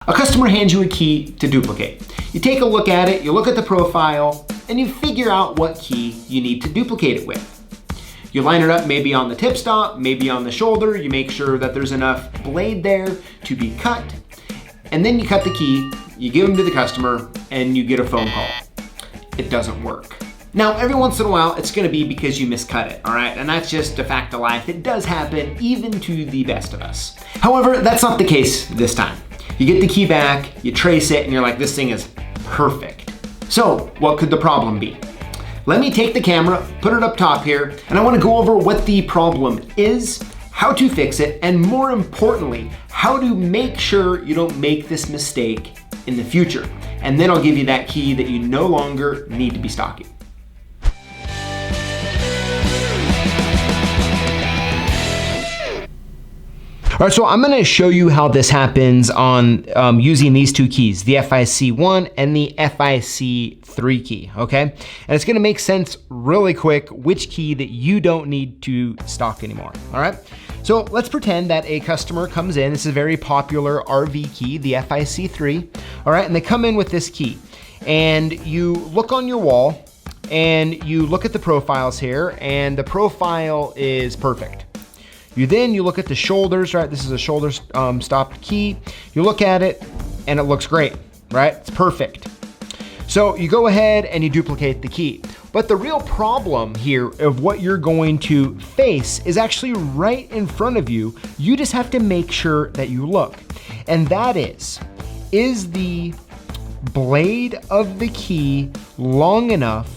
A customer hands you a key to duplicate. You take a look at it, you look at the profile, and you figure out what key you need to duplicate it with. You line it up maybe on the tip stop, maybe on the shoulder, you make sure that there's enough blade there to be cut, and then you cut the key, you give them to the customer, and you get a phone call. It doesn't work. Now, every once in a while, it's gonna be because you miscut it, all right? And that's just a fact of life. It does happen even to the best of us. However, that's not the case this time. You get the key back, you trace it, and you're like, this thing is perfect. So, what could the problem be? Let me take the camera, put it up top here, and I wanna go over what the problem is, how to fix it, and more importantly, how to make sure you don't make this mistake in the future. And then I'll give you that key that you no longer need to be stocking. All right, so I'm gonna show you how this happens on using these two keys, the FIC1 and the FIC3 key, okay? And it's gonna make sense really quick which key that you don't need to stock anymore, all right? So let's pretend that a customer comes in, this is a very popular RV key, the FIC3, all right? And they come in with this key, and you look on your wall, and you look at the profiles here, and the profile is perfect. You look at the shoulders, right? This is a shoulder stopped key. You look at it and it looks great, right? It's perfect. So you go ahead and you duplicate the key. But the real problem here of what you're going to face is actually right in front of you. You just have to make sure that you look. And that is the blade of the key long enough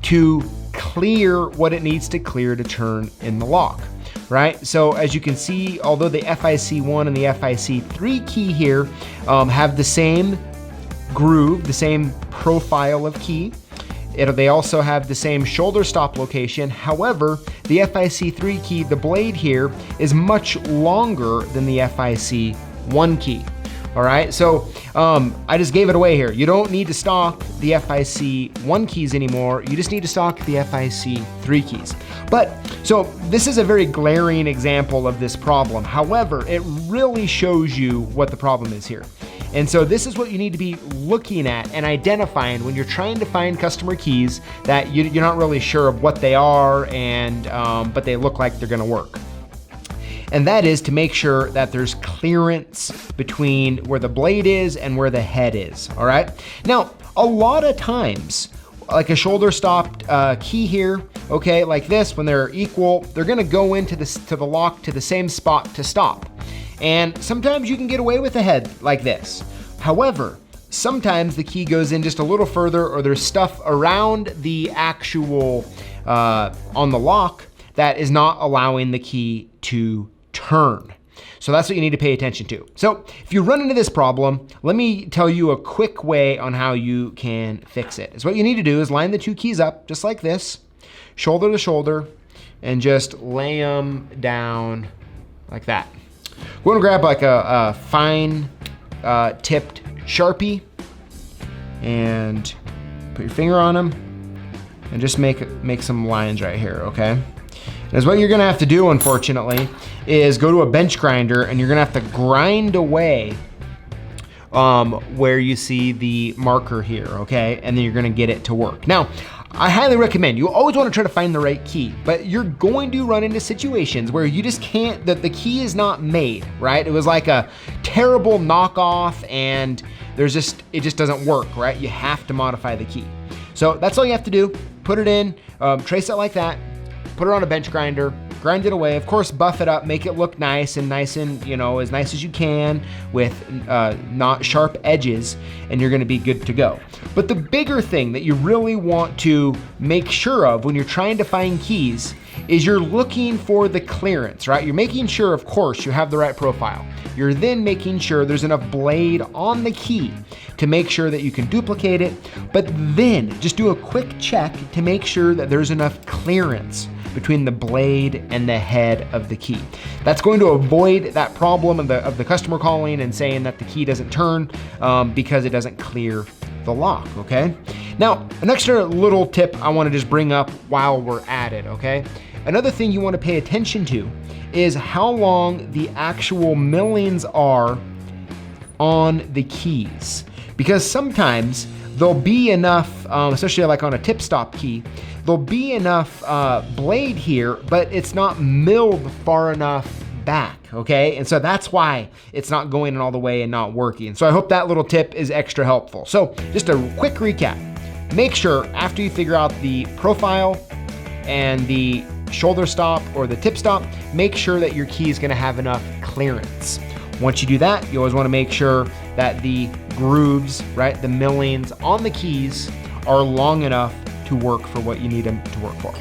to clear what it needs to clear to turn in the lock? Right? So as you can see, although the FIC1 and the FIC3 key here have the same groove, the same profile of key, they also have the same shoulder stop location. However, the FIC3 key, the blade here, is much longer than the FIC1 key. All right, so I just gave it away here. You don't need to stock the FIC1 keys anymore. You just need to stock the FIC3 keys. But, so this is a very glaring example of this problem. However, it really shows you what the problem is here. And so this is what you need to be looking at and identifying when you're trying to find customer keys that you're not really sure of what they are, and but they look like they're gonna work. And that is to make sure that there's clearance between where the blade is and where the head is, all right? Now, a lot of times, like a shoulder stopped key here, okay, like this, when they're equal, they're gonna go into the lock to the same spot to stop. And sometimes you can get away with the head like this. However, sometimes the key goes in just a little further, or there's stuff around the actual, on the lock that is not allowing the key to turn. So that's what you need to pay attention to. So if you run into this problem, let me tell you a quick way on how you can fix it. So what you need to do is line the two keys up just like this, shoulder to shoulder, and just lay them down like that. We're gonna grab like a fine tipped Sharpie and put your finger on them and just make some lines right here, okay? Because what you're gonna have to do, unfortunately, is go to a bench grinder and you're gonna have to grind away where you see the marker here, okay? And then you're gonna get it to work. Now, I highly recommend, you always wanna try to find the right key, but you're going to run into situations where you just can't, the key is not made, right? It was like a terrible knockoff and it just doesn't work, right? You have to modify the key. So that's all you have to do. Put it in, trace it like that, put it on a bench grinder, grind it away. Of course, buff it up, make it look nice and, you know, as nice as you can with not sharp edges, and you're gonna be good to go. But the bigger thing that you really want to make sure of when you're trying to find keys is you're looking for the clearance, right? You're making sure, of course, you have the right profile. You're then making sure there's enough blade on the key to make sure that you can duplicate it, but then just do a quick check to make sure that there's enough clearance between the blade and the head of the key. That's going to avoid that problem of the customer calling and saying that the key doesn't turn because it doesn't clear the lock, okay? Now, an extra little tip I wanna just bring up while we're at it, okay? Another thing you wanna pay attention to is how long the actual millings are on the keys, because sometimes there'll be enough, especially like on a tip stop key, there'll be enough blade here, but it's not milled far enough back, okay? And so that's why it's not going in all the way and not working. So I hope that little tip is extra helpful. So just a quick recap. Make sure after you figure out the profile and the shoulder stop or the tip stop, make sure that your key is gonna have enough clearance. Once you do that, you always wanna make sure that the grooves, right, the millings on the keys are long enough to work for what you need them to work for.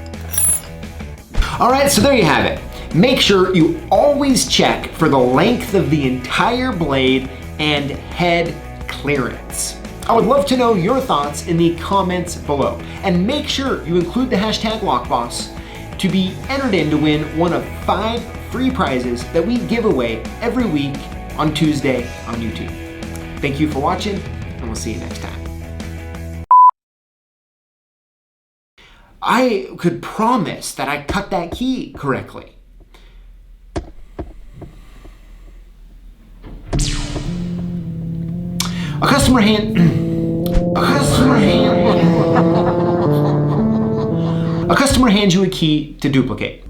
All right, so there you have it. Make sure you always check for the length of the entire blade and head clearance. I would love to know your thoughts in the comments below. And make sure you include the hashtag LockBoss to be entered in to win one of 5 free prizes that we give away every week on Tuesday on YouTube. Thank you for watching, and we'll see you next time. I could promise that I cut that key correctly. A customer hands you a key to duplicate.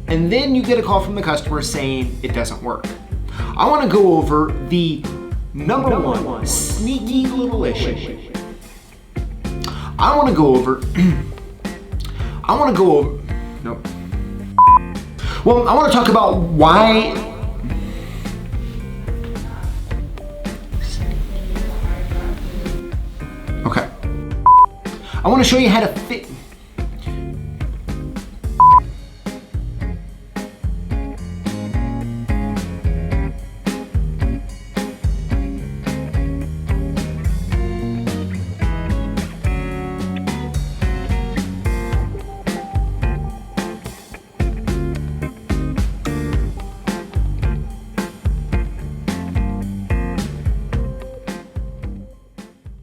And then you get a call from the customer saying it doesn't work. I want to go over the number one sneaky little issue. I want to go over, nope. Well, I want to talk about why, okay. I want to show you how to fit